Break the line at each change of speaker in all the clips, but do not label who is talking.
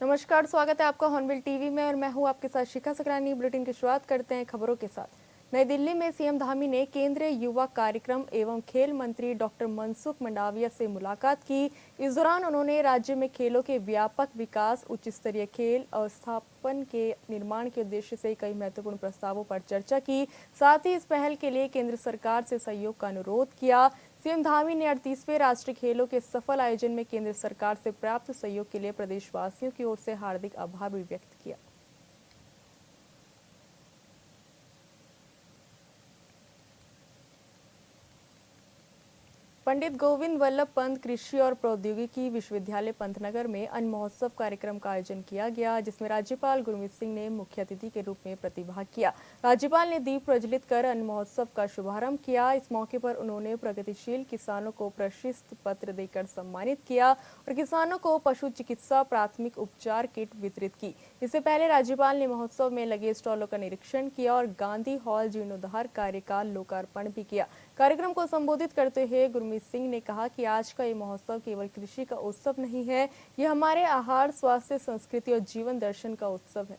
नमस्कार, स्वागत है आपका हॉर्नबिल टीवी में और मैं हूं आपके साथ शिखा सकरानी। बुलेटिन की शुरुआत करते हैं खबरों के साथ। नई दिल्ली में सीएम धामी ने केंद्रीय युवा कार्यक्रम एवं खेल मंत्री डॉक्टर मनसुख मंडाविया से मुलाकात की। इस दौरान उन्होंने राज्य में खेलों के व्यापक विकास, उच्च स्तरीय खेल अवस्थापन के निर्माण के उद्देश्य से कई महत्वपूर्ण प्रस्तावों पर चर्चा की। साथ ही इस पहल के लिए केंद्र सरकार से सहयोग का अनुरोध किया। सीएम धामी ने 38वें राष्ट्रीय खेलों के सफल आयोजन में केंद्र सरकार से प्राप्त सहयोग के लिए प्रदेशवासियों की ओर से हार्दिक आभार भी व्यक्त किया। पंडित गोविंद वल्लभ पंत कृषि और प्रौद्योगिकी विश्वविद्यालय पंतनगर में अन्न महोत्सव कार्यक्रम का आयोजन किया गया, जिसमें राज्यपाल गुरमीत सिंह ने मुख्य अतिथि के रूप में प्रतिभाग किया। राज्यपाल ने दीप प्रज्वलित कर अन्न महोत्सव का शुभारंभ किया। इस मौके पर उन्होंने प्रगतिशील किसानों को प्रशस्ति पत्र देकर सम्मानित किया और किसानों को पशु चिकित्सा प्राथमिक उपचार किट वितरित की। इससे पहले राज्यपाल ने महोत्सव में लगे स्टॉलों का निरीक्षण किया और गांधी हॉल जीर्णोद्धार कार्य का लोकार्पण भी किया। कार्यक्रम को संबोधित करते हुए गुरमीत सिंह ने कहा कि आज का ये महोत्सव केवल कृषि का उत्सव नहीं है, यह हमारे आहार, स्वास्थ्य, संस्कृति और जीवन दर्शन का उत्सव है।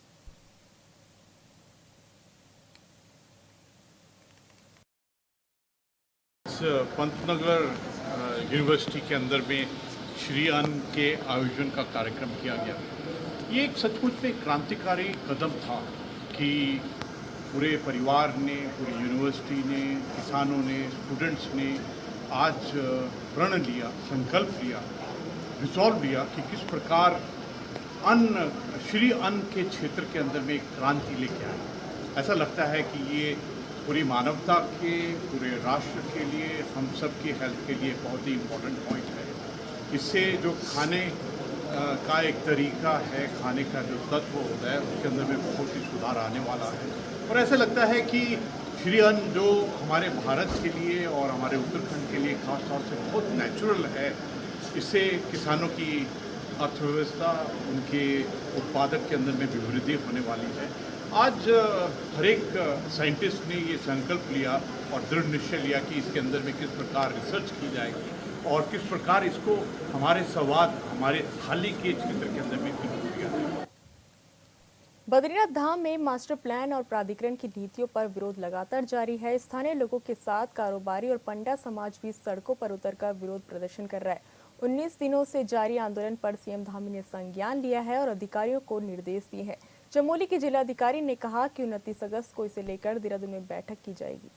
पंतनगर यूनिवर्सिटी के अंदर में श्री अन्न के आयोजन का कार्यक्रम किया गया। ये एक सचमुच में क्रांतिकारी कदम था कि पूरे परिवार ने, पूरी यूनिवर्सिटी ने, किसानों ने, स्टूडेंट्स ने आज प्रण लिया, संकल्प लिया, रिजॉल्व लिया कि किस प्रकार अन्न, श्री अन्न के क्षेत्र के अंदर में एक क्रांति लेके आए। ऐसा लगता है कि ये पूरी मानवता के, पूरे राष्ट्र के लिए, हम सब की हेल्थ के लिए बहुत ही इम्पोर्टेंट पॉइंट है। इससे जो खाने का एक तरीका है, खाने का जो तत्व होता है, उसके अंदर में बहुत ही सुधार आने वाला है। और ऐसा लगता है कि श्री अन्न जो हमारे भारत के लिए और हमारे उत्तराखंड के लिए खास तौर से बहुत नेचुरल है, इससे किसानों की अर्थव्यवस्था, उनके उत्पादक के अंदर में भी वृद्धि होने वाली है। आज हर एक साइंटिस्ट ने ये संकल्प लिया और दृढ़ निश्चय लिया कि इसके अंदर में किस प्रकार रिसर्च की जाएगी और किस प्रकार इसको हमारे संवाद, हमारे थाली के क्षेत्र के अंदर में किया जाएगा।
बद्रीनाथ धाम में मास्टर प्लान और प्राधिकरण की नीतियों पर विरोध लगातार जारी है। स्थानीय लोगों के साथ कारोबारी और पंडा समाज भी सड़कों पर उतरकर विरोध प्रदर्शन कर रहा है। 19 दिनों से जारी आंदोलन पर सीएम धामी ने संज्ञान लिया है और अधिकारियों को निर्देश दिए हैं। चमोली के जिलाधिकारी ने कहा कि 29 अगस्त को इसे लेकर देहरादून में बैठक की जाएगी।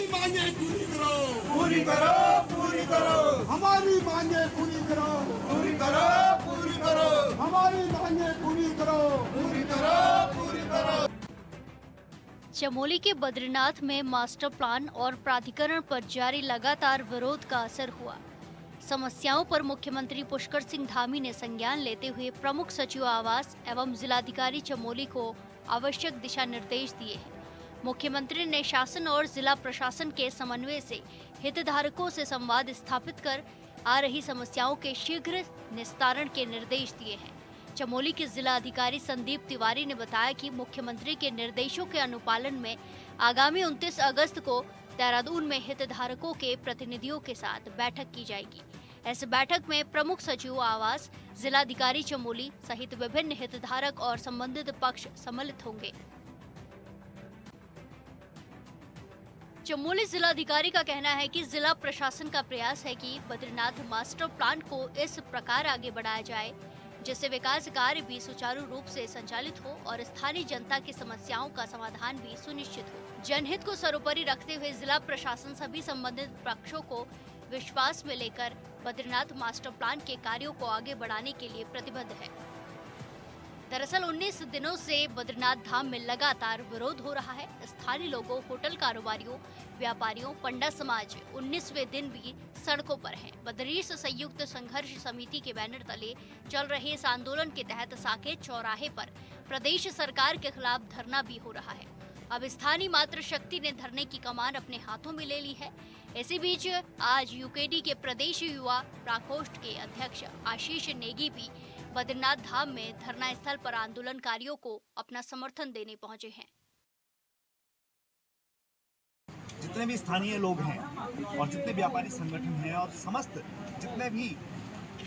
मांगे पूरी करो, पूरी करो, पूरी करो, हमारी मांगे पूरी करो, पूरी करो, पूरी करो, हमारी मांगे पूरी करो, पूरी करो, पूरी करो।
चमोली के बद्रीनाथ में मास्टर प्लान और प्राधिकरण पर जारी लगातार विरोध का असर हुआ। समस्याओं पर मुख्यमंत्री पुष्कर सिंह धामी ने संज्ञान लेते हुए प्रमुख सचिव आवास एवं जिलाधिकारी चमोली को आवश्यक दिशा निर्देश दिए हैं। मुख्यमंत्री ने शासन और जिला प्रशासन के समन्वय से हितधारकों से संवाद स्थापित कर आ रही समस्याओं के शीघ्र निस्तारण के निर्देश दिए हैं। चमोली के जिला अधिकारी संदीप तिवारी ने बताया कि मुख्यमंत्री के निर्देशों के अनुपालन में आगामी 29 अगस्त को देहरादून में हितधारकों के प्रतिनिधियों के साथ बैठक की जाएगी। इस बैठक में प्रमुख सचिव आवास, जिलाधिकारी चमोली सहित विभिन्न हितधारक और संबंधित पक्ष सम्मिलित होंगे। चमोली जिलाधिकारी का कहना है कि जिला प्रशासन का प्रयास है कि बद्रीनाथ मास्टर प्लान को इस प्रकार आगे बढ़ाया जाए जिससे विकास कार्य भी सुचारू रूप से संचालित हो और स्थानीय जनता की समस्याओं का समाधान भी सुनिश्चित हो। जनहित को सर्वोपरि रखते हुए जिला प्रशासन सभी संबंधित पक्षों को विश्वास में लेकर बद्रीनाथ मास्टर प्लान के कार्यों को आगे बढ़ाने के लिए प्रतिबद्ध है। दरअसल 19 दिनों से बद्रीनाथ धाम में लगातार विरोध हो रहा है। स्थानीय लोगों, होटल कारोबारियों, व्यापारियों, पंडा समाज 19वें दिन भी सड़कों पर हैं। बद्रीश संयुक्त संघर्ष समिति के बैनर तले चल रहे इस आंदोलन के तहत साकेत चौराहे पर प्रदेश सरकार के खिलाफ धरना भी हो रहा है। अब स्थानीय मातृ शक्ति ने धरने की कमान अपने हाथों में ले ली है। इसी बीच आज यूकेडी के प्रदेश युवा प्रकोष्ठ के अध्यक्ष आशीष नेगी भी बद्रीनाथ धाम में धरना स्थल पर आंदोलनकारियों को अपना समर्थन देने पहुंचे हैं।
जितने भी स्थानीय लोग हैं और जितने व्यापारी संगठन हैं और समस्त जितने भी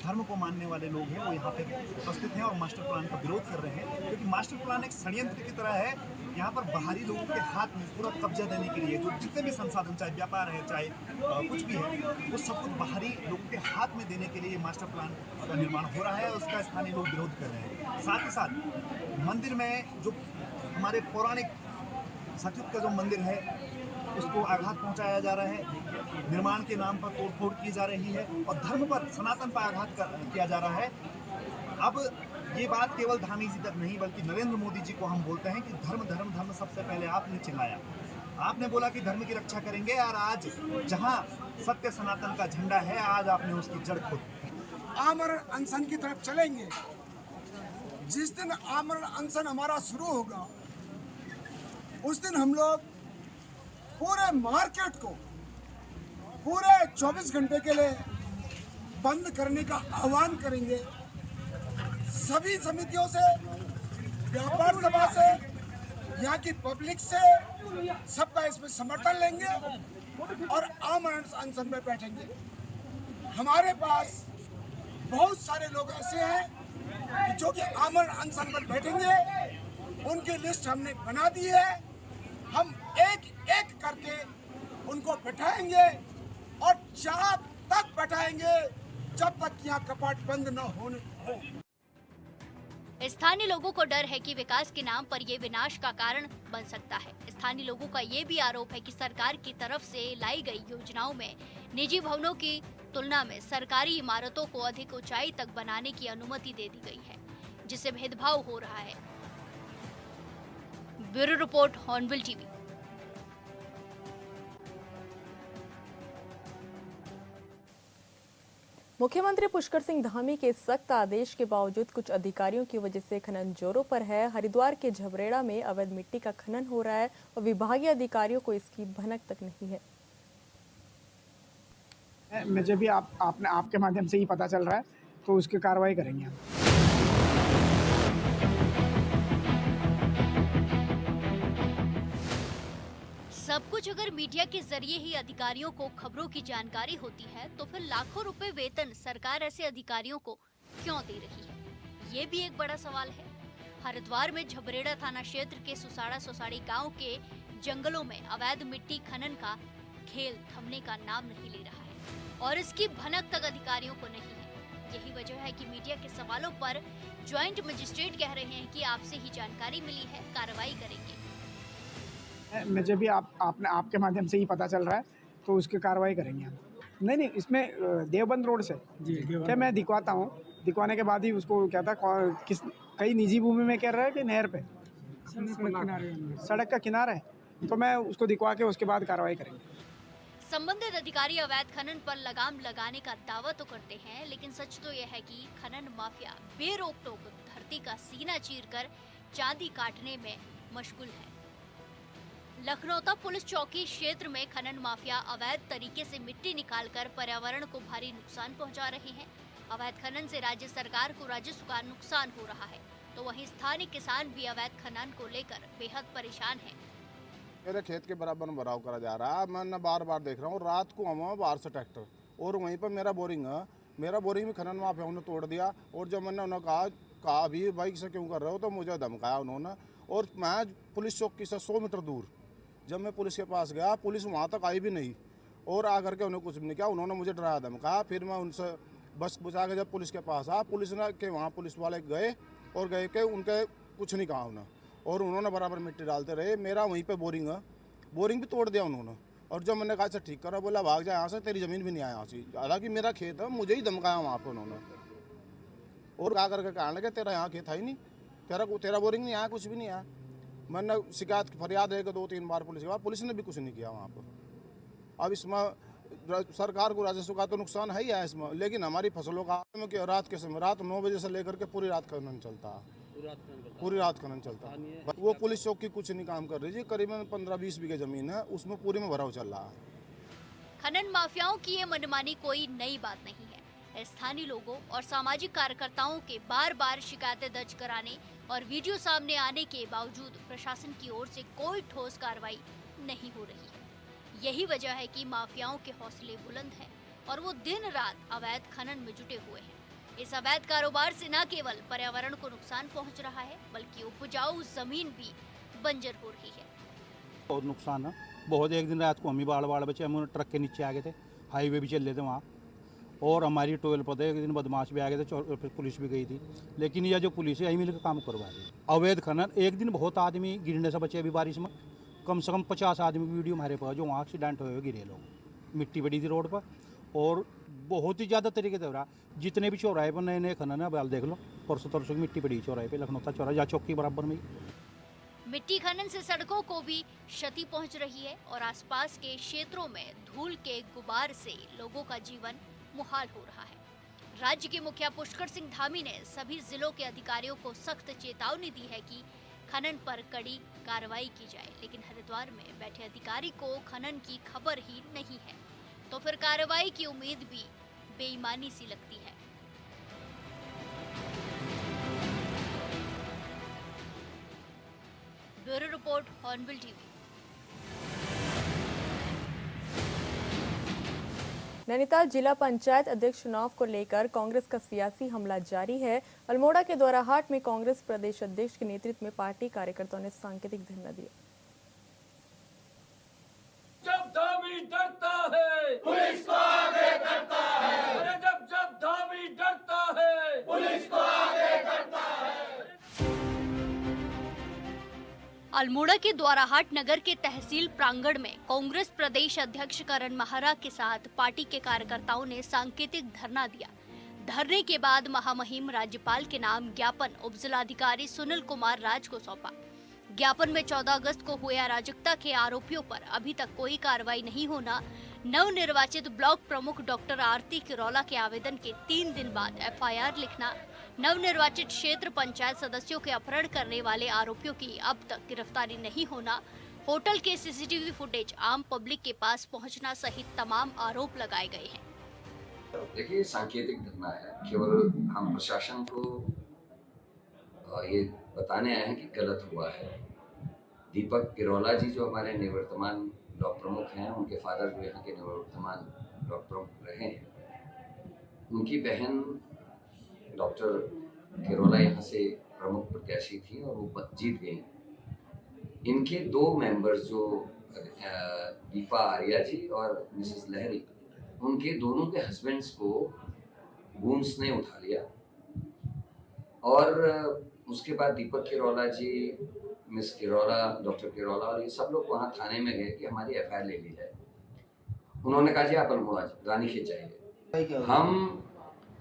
धर्म को मानने वाले लोग हैं वो यहाँ पे उपस्थित हैं और मास्टर प्लान का विरोध कर रहे हैं, क्योंकि मास्टर प्लान एक षड्यंत्र की तरह है। यहाँ पर बाहरी लोगों के हाथ में पूरा कब्जा देने के लिए जो जितने भी संसाधन, चाहे व्यापार है, चाहे कुछ भी है, वो सब कुछ बाहरी लोगों के हाथ में देने के लिए मास्टर प्लान का निर्माण हो रहा है। उसका स्थानीय लोग विरोध कर रहे हैं। साथ ही साथ मंदिर में जो हमारे पौराणिक सतयुग का जो मंदिर है उसको आघात पहुंचाया जा रहा है, निर्माण के नाम पर तोड़फोड़ की जा रही है और धर्म पर, सनातन पर आघात किया जा रहा है। अब ये बात केवल धामी जी तक नहीं बल्कि नरेंद्र मोदी जी को हम बोलते हैं कि धर्म धर्म धर्म सबसे पहले आपने चिल्लाया, आपने बोला कि धर्म की रक्षा करेंगे, और आज जहां सत्य सनातन का झंडा है आज आपने उसकी जड़ खोद दी।
आमरण अनशन की तरफ चलेंगे। जिस दिन आमरण अनशन हमारा शुरू होगा उस दिन हम लोग पूरे मार्केट को पूरे 24 घंटे के लिए बंद करने का आह्वान करेंगे। सभी समितियों से, व्यापार सभा से, यहाँ की पब्लिक से सबका इसमें समर्थन लेंगे और आमरण अनशन में बैठेंगे। हमारे पास बहुत सारे लोग ऐसे हैं जो कि आमरण अनशन पर बैठेंगे, उनकी लिस्ट हमने बना दी है। हम एक एक करके उनको बैठाएंगे और जब तक बैठाएंगे जब तक यहाँ कपाट बंद न होने हो।
स्थानीय लोगों को डर है कि विकास के नाम पर ये विनाश का कारण बन सकता है। स्थानीय लोगों का ये भी आरोप है कि सरकार की तरफ से लाई गई योजनाओं में निजी भवनों की तुलना में सरकारी इमारतों को अधिक ऊंचाई तक बनाने की अनुमति दे दी गई है, जिससे भेदभाव हो रहा है। Bureau report, hornbill TV.
मुख्यमंत्री पुष्कर सिंह धामी के सख्त आदेश के बावजूद कुछ अधिकारियों की वजह से खनन जोरों पर है। हरिद्वार के झबरेड़ा में अवैध मिट्टी का खनन हो रहा है और विभागीय अधिकारियों को इसकी भनक तक नहीं है।
मुझे भी आपके माध्यम से ही पता चल रहा है, तो उसकी कार्रवाई करेंगे हम।
सब कुछ अगर मीडिया के जरिए ही अधिकारियों को खबरों की जानकारी होती है तो फिर लाखों रुपए वेतन सरकार ऐसे अधिकारियों को क्यों दे रही है, ये भी एक बड़ा सवाल है। हरिद्वार में झबरेड़ा थाना क्षेत्र के सुसाड़ा सोसाड़ी गांव के जंगलों में अवैध मिट्टी खनन का खेल थमने का नाम नहीं ले रहा है और इसकी भनक तक अधिकारियों को नहीं है। यही वजह है कि मीडिया के सवालों पर ज्वाइंट मजिस्ट्रेट कह रहे हैं कि आपसे ही जानकारी मिली है, कार्रवाई करेंगे।
मुझे भी आपके माध्यम से ही पता चल रहा है, तो उसकी कार्रवाई करेंगे हम। नहीं, इसमें देवबंद रोड से क्या मैं दिखवाता हूँ, दिखवाने के बाद ही उसको क्या था किस कई निजी भूमि में कह रहा है कि नहर पे सड़क का किनारा है, तो मैं उसको दिखवा के उसके बाद कार्रवाई करेंगे।
संबंधित अधिकारी अवैध खनन पर लगाम लगाने का दावा तो करते हैं, लेकिन सच तो यह है कि खनन माफिया बेरोक टोक धरती का सीना चीरकर चांदी काटने में मशगूल है। लखनऊ पुलिस चौकी क्षेत्र में खनन माफिया अवैध तरीके से मिट्टी निकालकर पर्यावरण को भारी नुकसान पहुंचा रहे हैं। अवैध खनन से राज्य सरकार को राजस्व का नुकसान हो रहा है, तो वहीं स्थानीय किसान भी अवैध खनन को लेकर बेहद परेशान हैं।
मेरे खेत के बराबर में भराव करा जा रहा है। मैं बार बार देख रहा हूँ, रात को आवा बाहर से ट्रैक्टर और वहीं पर मेरा बोरिंग है, मेरा बोरिंग भी खनन माफिया ने तोड़ दिया। और जब मैंने उन्हें कहा अभी बाइक से क्यों कर रहे हो, तो मुझे धमकाया उन्होंने। और मैं पुलिस चौकी से 100 मीटर दूर जब मैं पुलिस के पास गया, पुलिस वहाँ तक आई भी नहीं और आकर के उन्हें कुछ भी नहीं किया। उन्होंने मुझे डराया धमकाया। फिर मैं उनसे बस बुझा के जब पुलिस के पास आया, पुलिस ने के वहाँ पुलिस वाले गए और गए के उनके कुछ नहीं कहा उन्हें, और उन्होंने बराबर मिट्टी डालते रहे। मेरा वहीं पे बोरिंग है, बोरिंग भी तोड़ दिया उन्होंने। और जब मैंने कहा ठीक करा, बोला भाग जाए यहाँ से, तेरी ज़मीन भी नहीं आया यहाँ से। हालांकि मेरा खेत है, मुझे ही धमकाया वहाँ पर उन्होंने। और क्या करके कहने लगे तेरा यहाँ खेत है ही नहीं, तेरा बोरिंग नहीं आया, कुछ भी नहीं आया। मैंने शिकायत फरियाद है कि 2-3 बार पुलिस के बाद, पुलिस ने भी कुछ नहीं किया वहाँ पर। अब इसमें सरकार को राजस्व का तो नुकसान है ही है इसमें, लेकिन हमारी फसलों का रात के समय, रात 9 बजे से लेकर के पूरी रात खनन चलता है, पूरी रात खनन चलता है। वो पुलिस चौकी कुछ नहीं काम कर रही जी। करीबन 15-20 बीघे जमीन है, उसमें पूरी में भराव चल रहा है।
खनन माफियाओं की ये मनमानी कोई नई बात नहीं है। स्थानीय लोगों और सामाजिक कार्यकर्ताओं के बार बार शिकायतें दर्ज कराने और वीडियो सामने आने के बावजूद प्रशासन की ओर से कोई ठोस कार्रवाई नहीं हो रही है। यही वजह है कि माफियाओं के हौसले बुलंद हैं और वो दिन रात अवैध खनन में जुटे हुए हैं। इस अवैध कारोबार से न केवल पर्यावरण को नुकसान पहुंच रहा है, बल्कि उपजाऊ जमीन भी बंजर हो रही है।
बहुत नुकसान है, बहुत। एक दिन रात को हम ही बाड़ बचे, हम ट्रक के नीचे आ गए थे, हाईवे भी चल रहे थे वहाँ, और हमारी टोल पर एक दिन बदमाश भी आ गए थे, फिर पुलिस भी गई थी। लेकिन यह जो पुलिस है यही मिलकर काम करवा रही है। अवैध खनन, एक दिन बहुत आदमी गिरने से बचे। अभी बारिश में कम से कम 50 आदमी की वीडियो हमारे पास जो वहाँ एक्सीडेंट हुए गिरे लोग। मिट्टी पड़ी थी रोड पर और बहुत ही ज़्यादा तरीके से हो रहा। जितने भी चौराहे पर नए नए खनन है, अब देख लो, परसों तरसों की मिट्टी पड़ी चौराहे पे, लखनऊ चौराहा या चौक के बराबर में।
मिट्टी खनन से सड़कों को भी क्षति पहुंच रही है और आसपास के क्षेत्रों में धूल के गुबार से लोगों का जीवन मुहाल हो रहा है। राज्य के मुखिया पुष्कर सिंह धामी ने सभी जिलों के अधिकारियों को सख्त चेतावनी दी है कि खनन पर कड़ी कार्रवाई की जाए, लेकिन हरिद्वार में बैठे अधिकारी को खनन की खबर ही नहीं है, तो फिर कार्रवाई की उम्मीद भी बेईमानी सी लगती है। Bureau report, hornbill TV.
Nainital जिला पंचायत अध्यक्ष चुनाव को लेकर कांग्रेस का सियासी हमला जारी है। अल्मोड़ा के द्वाराहाट में कांग्रेस प्रदेश अध्यक्ष के नेतृत्व में पार्टी कार्यकर्ताओं ने सांकेतिक धरना दिया।
जब धामी डरता है पुलिस को आगे करता है, अरे जब धामी डरता है पुलिस को आगे करता है।
अल्मोड़ा के द्वाराहाट नगर के तहसील प्रांगण में कांग्रेस प्रदेश अध्यक्ष करण महारा के साथ पार्टी के कार्यकर्ताओं ने सांकेतिक धरना दिया। धरने के बाद महामहिम राज्यपाल के नाम ज्ञापन उप जिलाधिकारी सुनील कुमार राज को सौंपा। ज्ञापन में 14 अगस्त को हुए अराजकता के आरोपियों पर अभी तक कोई कार्रवाई नहीं होना, नवनिर्वाचित ब्लॉक प्रमुख डॉक्टर आरती किरौला के आवेदन के 3 दिन बाद एफआईआर लिखना, नवनिर्वाचित क्षेत्र पंचायत सदस्यों के अपहरण करने वाले आरोपियों की अब तक गिरफ्तारी नहीं होना, होटल के सीसीटीवी फुटेज आम पब्लिक के पास पहुंचना सहित तमाम आरोप लगाए गए हैं।
देखिए, सांकेतिक धरना है। केवल हम प्रशासन को ये बताने आए हैं कि गलत हुआ है। दीपक किरौला जी जो हमारे निवर्तमान ब्लॉक प्रमुख हैं, उनके फादर जो यहाँ के निवर्तमान ब्लॉक प्रमुख रहे हैं, उनकी बहन डॉक्टर किरौला यहाँ से प्रमुख प्रत्याशी थी और वो जीत गई। इनके 2 मेंबर्स जो दीपा आर्या जी और मिसेस लहरी, उनके दोनों के हस्बैंड्स को गूंस ने उठा लिया और उसके बाद दीपक किरौला जी, मिस किरौला, डॉक्टर किरौला और ये सब लोग वहाँ थाने में गए कि हमारी एफआईआर ले ली जाए। उन्होंने कहा जी आप अल्मोड़ा रानीखेत चाहिए। हम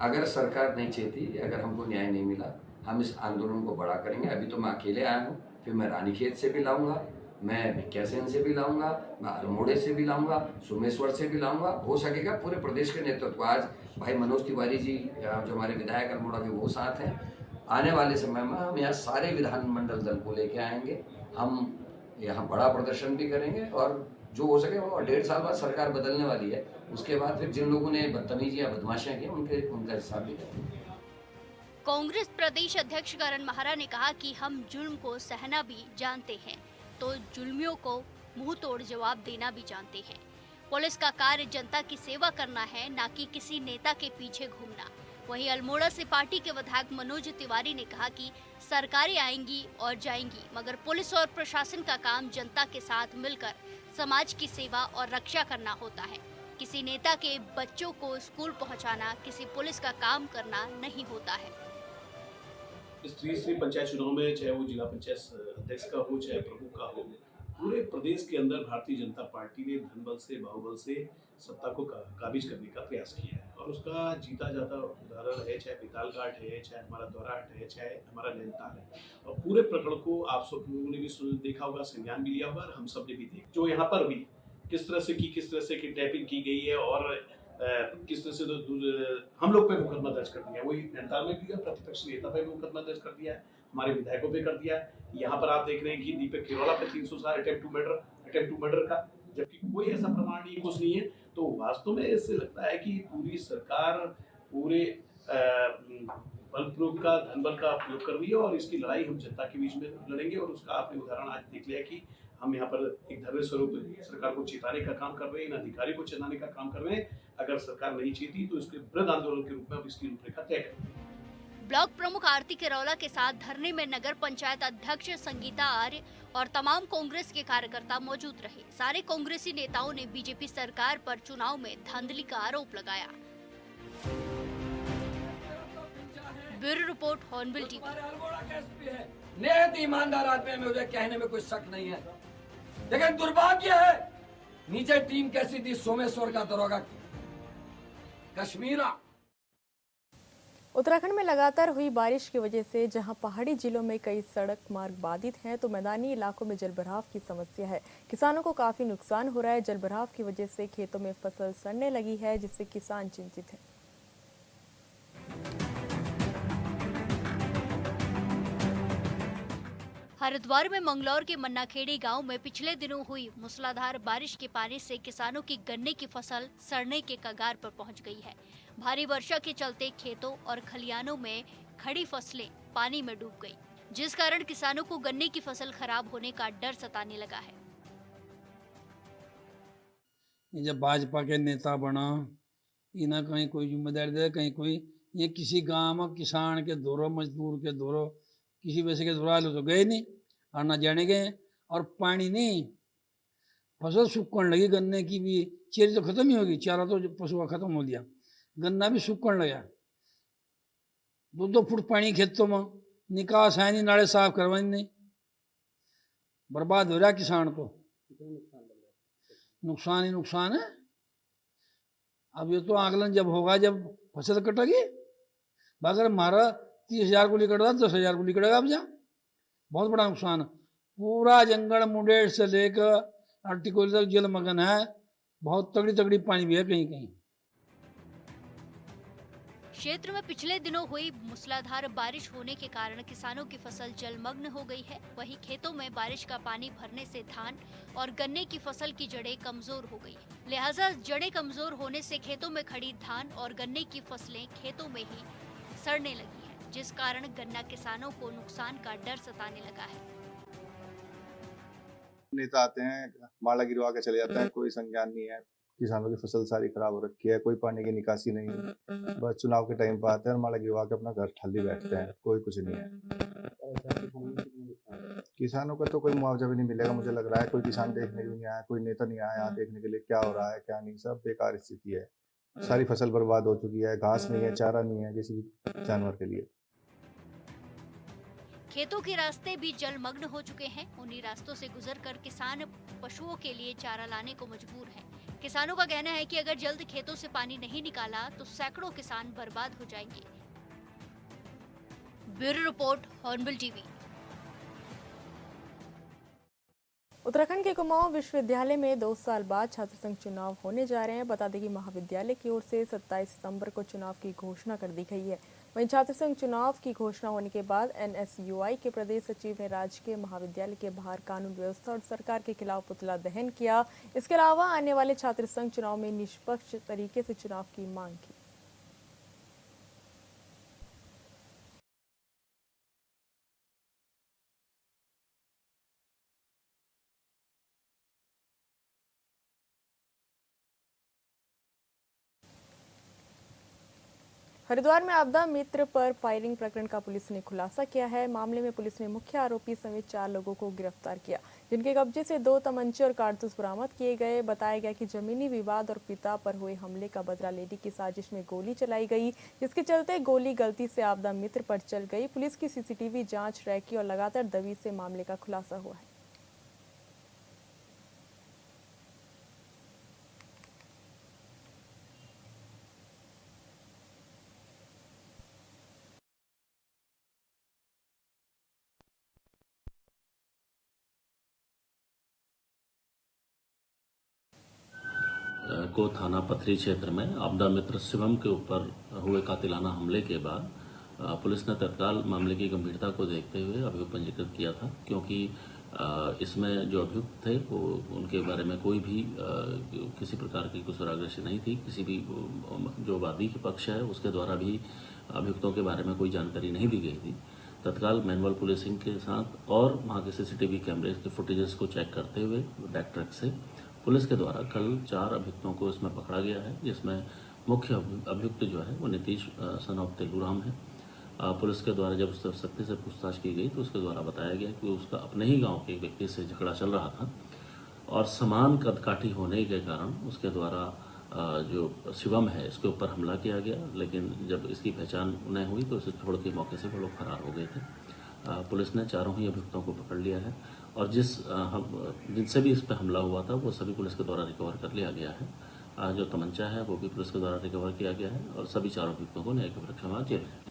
अगर सरकार नहीं चाहती, अगर हमको न्याय नहीं मिला, हम इस आंदोलन को बड़ा करेंगे। अभी तो मैं अकेले आया हूँ, फिर मैं रानीखेत से भी लाऊंगा, मैं भिक्यासेन से भी लाऊंगा, मैं अल्मोड़े से भी लाऊंगा, सोमेश्वर से भी लाऊंगा। हो सकेगा पूरे प्रदेश के नेतृत्व, आज भाई मनोज तिवारी जी जो हमारे विधायक अल्मोड़ा के वो साथ हैं। आने वाले समय में हम यहाँ सारे विधानमंडल दल को लेके आएंगे, हम यहाँ बड़ा प्रदर्शन भी करेंगे और जो हो सके वो 1.5 साल बाद सरकार बदलने वाली है, उसके बाद फिर जिन लोगों ने बदतमीजियां बदमाशियां की उनका हिसाब भी करेंगे।
कांग्रेस प्रदेश अध्यक्ष करण महारा ने कहा कि हम जुल्म को सहना भी जानते हैं, तो जुल्मियों को मुंह तोड़ जवाब देना भी जानते हैं। पुलिस का कार्य जनता की सेवा करना है, न कि किसी नेता के पीछे घूमना। वहीं अल्मोड़ा से पार्टी के विधायक मनोज तिवारी ने कहा कि सरकारें आएंगी और जाएंगी, मगर पुलिस और प्रशासन का काम जनता के साथ मिलकर समाज की सेवा और रक्षा करना होता है। किसी नेता के बच्चों को स्कूल पहुंचाना, किसी पुलिस का काम करना नहीं होता है।
इस तीसरे पंचायत चुनाव में, चाहे वो जिला पंचायत अध्यक्ष का हो चाहे प्रमुख का हो, पूरे प्रदेश के अंदर भारतीय जनता पार्टी ने धनबल से, बाहुबल से सत्ता को काबिज करने का प्रयास किया है और उसका जीता जाता उदाहरण है, चाहे पितालघाट है, चाहे हमारा द्वाराहाट है, चाहे हमारा नैनीताल है। और पूरे प्रकरण को आप सब लोगों ने भी देखा होगा, संज्ञान भी लिया होगा और हम सब ने भी देखा जो यहाँ पर हुई, किस तरह से किडनैपिंग की गई है और किस तरह से हम लोग पे मुकदमा दर्ज कर दिया। वही नैनीताल में भी प्रतिपक्ष नेता पे मुकदमा दर्ज कर दिया है, हमारे विधायकों पे कर दिया है। यहाँ पर आप देख रहे हैं कि दीपक किरौला पे 307 अटेम्प्ट टू मर्डर का, जबकि कोई ऐसा प्रमाण नहीं, कुछ नहीं है। तो वास्तव में इससे लगता है कि पूरी सरकार पूरे बल बलपूर्वक का धनबल का उपयोग कर रही है और इसकी लड़ाई हम जनता के बीच में लड़ेंगे। और उसका आपने उदाहरण आज देख लिया कि हम यहाँ पर एक धरने स्वरूप सरकार को चेताने का काम कर रहे हैं, इन अधिकारी को चेताने का काम कर रहे हैं। अगर सरकार नहीं चेती तो इसके वृहद आंदोलन के रूप में हम इसकी रूपरेखा तय करेंगे।
ब्लॉक प्रमुख आरती किरौला के साथ धरने में नगर पंचायत अध्यक्ष संगीता आर्य और तमाम कांग्रेस के कार्यकर्ता मौजूद रहे। सारे कांग्रेसी नेताओं ने बीजेपी सरकार पर चुनाव में धांधली का आरोप लगाया। Bureau report hornbill TV.
नियत ईमानदार आदमी में मुझे कहने में कोई शक नहीं है, लेकिन दुर्भाग्य है नीचे टीम कैसी थी। सोमेश्वर का दरोगा कश्मीरा।
उत्तराखंड में लगातार हुई बारिश की वजह से जहां पहाड़ी जिलों में कई सड़क मार्ग बाधित हैं, तो मैदानी इलाकों में जलभराव की समस्या है। किसानों को काफी नुकसान हो रहा है। जलभराव की वजह से खेतों में फसल सड़ने लगी है, जिससे किसान चिंतित हैं।
हरिद्वार में मंगलौर के मन्नाखेड़ी गांव में पिछले दिनों हुई मूसलाधार बारिश के पानी से किसानों की गन्ने की फसल सड़ने के कगार पर पहुंच गई है। भारी वर्षा के चलते खेतों और खलिहानों में खड़ी फसलें पानी में डूब गई, जिस कारण किसानों को गन्ने की फसल खराब होने का डर सताने लगा है।
जब भाजपा के नेता बना, इन्हें कहीं कोई जिम्मेदारी दे, कहीं कोई ये किसी गांव में किसान के दौरों, मजदूर के दौरों, किसी वैसे के दौरा लो तो गए नहीं, और ना जाने गए। और पानी नहीं, फसल सूखने लगी। गन्ने की भी चेरी तो खत्म ही होगी, चारा तो पशु का खत्म हो गया, गन्ना भी सूखने लगा। 2-2 फुट पानी खेतों में, निकास है नहीं, नाले साफ करवाए नहीं, बर्बाद हो रहा किसान को। नुकसान ही नुकसान है। अब ये तो आकलन जब होगा जब फसल कटेगी। अगर हमारा 30,000 को कट रहा, 10,000 को कटेगा। अब जा बहुत बड़ा नुकसान। पूरा जंगल मुंडेर से लेकर आर्टिकोल तक जलमग्न है। बहुत तगड़ी तगड़ी पानी भी है कहीं कहीं।
क्षेत्र में पिछले दिनों हुई मूसलाधार बारिश होने के कारण किसानों की फसल जलमग्न हो गई है। वहीं खेतों में बारिश का पानी भरने से धान और गन्ने की फसल की जड़ें कमजोर हो गई, लिहाजा जड़ें कमजोर होने से खेतों में खड़ी धान और गन्ने की फसलें खेतों में ही सड़ने लगी है, जिस कारण गन्ना किसानों को नुकसान का डर सताने लगा है।
नेता आते हैं, माला गिरवा के चले जाते हैं, कोई संज्ञान नहीं है। किसानों की फसल सारी खराब हो रखी है, कोई पानी की निकासी नहीं है। बस चुनाव के टाइम पर आते हैं और माला गिरवा के अपना घर खाली बैठते हैं, कोई कुछ नहीं है। किसानों का तो कोई मुआवजा भी नहीं मिलेगा मुझे लग रहा है। कोई किसान देखने भी नहीं आया, कोई नेता नहीं आया यहाँ देखने के लिए क्या हो रहा है क्या नहीं। सब बेकार स्थिति है, सारी फसल बर्बाद हो चुकी है। घास नहीं है, चारा नहीं है किसी भी जानवर के लिए।
खेतों के रास्ते भी जलमग्न हो चुके हैं। उन्हीं रास्तों से गुजरकर किसान पशुओं के लिए चारा लाने को मजबूर हैं। किसानों का कहना है कि अगर जल्द खेतों से पानी नहीं निकाला तो सैकड़ों किसान बर्बाद हो जाएंगे। Bureau report hornbill TV.
Uttarakhand के कुमाऊं विश्वविद्यालय में 2 साल बाद छात्र संघ चुनाव होने जा रहे हैं। बता दें कि महाविद्यालय की ओर से 27 सितंबर को चुनाव की घोषणा कर दी गई है। वहीं छात्र संघ चुनाव की घोषणा होने के बाद NSUI के प्रदेश सचिव ने राजकीय महाविद्यालय के बाहर कानून व्यवस्था और सरकार के खिलाफ पुतला दहन किया। इसके अलावा आने वाले छात्र संघ चुनाव में निष्पक्ष तरीके से चुनाव की मांग की। हरिद्वार में आपदा मित्र पर फायरिंग प्रकरण का पुलिस ने खुलासा किया है। मामले में पुलिस ने मुख्य आरोपी समेत 4 लोगों को गिरफ्तार किया, जिनके कब्जे से 2 तमंचे और कारतूस बरामद किए गए। बताया गया कि जमीनी विवाद और पिता पर हुए हमले का बदला लेने की साजिश में गोली चलाई गई, जिसके चलते गोली गलती से आपदा मित्र पर चल गई। पुलिस की CCTV जांच रैकी और लगातार दबिश से मामले का खुलासा हुआ है।
को थाना पथरी क्षेत्र में आपदा मित्र शिवम के ऊपर हुए कातिलाना हमले के बाद पुलिस ने तत्काल मामले की गंभीरता को देखते हुए अभियोग पंजीकृत किया था, क्योंकि इसमें जो अभियुक्त थे वो उनके बारे में कोई भी किसी प्रकार की कुछ रागदर्शी नहीं थी। किसी भी जो वादी के पक्ष है उसके द्वारा भी अभियुक्तों के बारे में कोई जानकारी नहीं दी गई थी। तत्काल मैनुअल पुलिसिंग के साथ और वहाँ के सीसीटीवी कैमरे के फुटेजेस को चेक करते हुए बैक ट्रैक से पुलिस के द्वारा कल 4 अभियुक्तों को इसमें पकड़ा गया है, जिसमें मुख्य अभियुक्त जो है वो नीतीश सन ऑफ तेलुराम है। पुलिस के द्वारा जब उससे सख्ती से पूछताछ की गई तो उसके द्वारा बताया गया कि उसका अपने ही गांव के एक व्यक्ति से झगड़ा चल रहा था और समान कदकाठी होने के कारण उसके द्वारा जो शिवम है इसके ऊपर हमला किया गया, लेकिन जब इसकी पहचान उन्हें हुई तो उसे छोड़ के मौके से वो लोग फरार हो गए थे। पुलिस ने चारों ही अभियुक्तों को पकड़ लिया है और जिनसे भी इस पर हमला हुआ था वो सभी पुलिस के द्वारा रिकवर कर लिया गया है। जो तमंचा है वो भी पुलिस के द्वारा रिकवर किया गया है और सभी चारों अभियुक्तों को न्यायिक परीक्षा में जेल है।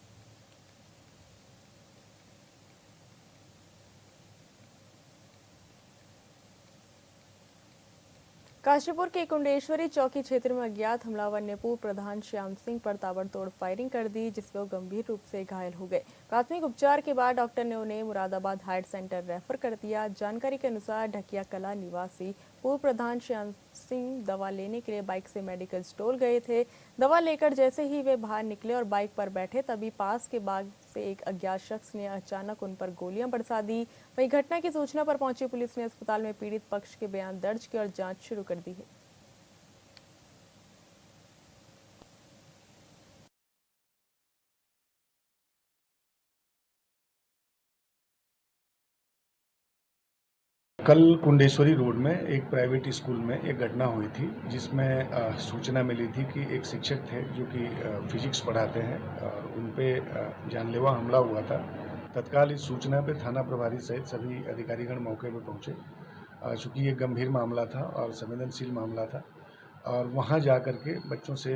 काशीपुर के कुंडेश्वरी चौकी क्षेत्र में अज्ञात हमलावर ने पूर्व प्रधान श्याम सिंह पर ताबड़तोड़ फायरिंग कर दी, जिसमें वो गंभीर रूप से घायल हो गए। प्राथमिक उपचार के बाद डॉक्टर ने उन्हें मुरादाबाद हार्ट सेंटर रेफर कर दिया। जानकारी के अनुसार ढकिया कला निवासी पूर्व प्रधान श्याम सिंह दवा लेने के लिए बाइक से मेडिकल स्टोर गए थे। दवा लेकर जैसे ही वे बाहर निकले और बाइक पर बैठे तभी पास के बाग से एक अज्ञात शख्स ने अचानक उन पर गोलियां बरसा दी। वहीं घटना की सूचना पर पहुंची पुलिस ने अस्पताल में पीड़ित पक्ष के बयान दर्ज किए और जांच शुरू कर दी है।
कल कुंडेश्वरी रोड में एक प्राइवेट स्कूल में एक घटना हुई थी, जिसमें सूचना मिली थी कि एक शिक्षक थे जो कि फिजिक्स पढ़ाते हैं और उन पे जानलेवा हमला हुआ था। तत्काल इस सूचना पे थाना प्रभारी सहित सभी अधिकारीगण मौके पर पहुंचे। चूँकि ये गंभीर मामला था और संवेदनशील मामला था और वहां जा कर के बच्चों से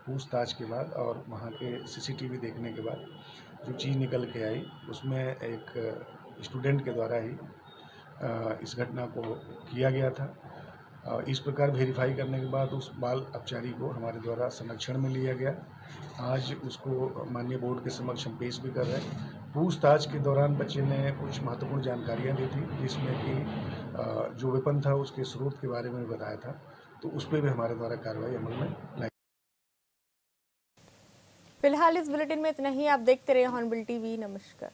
पूछताछ के बाद और वहां के सीसीटीवी देखने के बाद जो चीज़ निकल के आई उसमें एक स्टूडेंट के द्वारा ही इस घटना को किया गया था। इस प्रकार वेरीफाई करने के बाद उस बाल अपचारी को हमारे द्वारा संरक्षण में लिया गया। आज उसको माननीय बोर्ड के समक्ष हम पेश भी कर रहे हैं। पूछताछ के दौरान बच्चे ने कुछ महत्वपूर्ण जानकारियां दी थी, जिसमें कि जो वेपन था उसके स्रोत के बारे में बताया था, तो उस पर भी हमारे द्वारा कार्रवाई अमल में लाई।
फिलहाल इस बुलेटिन में इतना ही। आप देखते रहिए हॉर्नबिल टीवी। नमस्कार।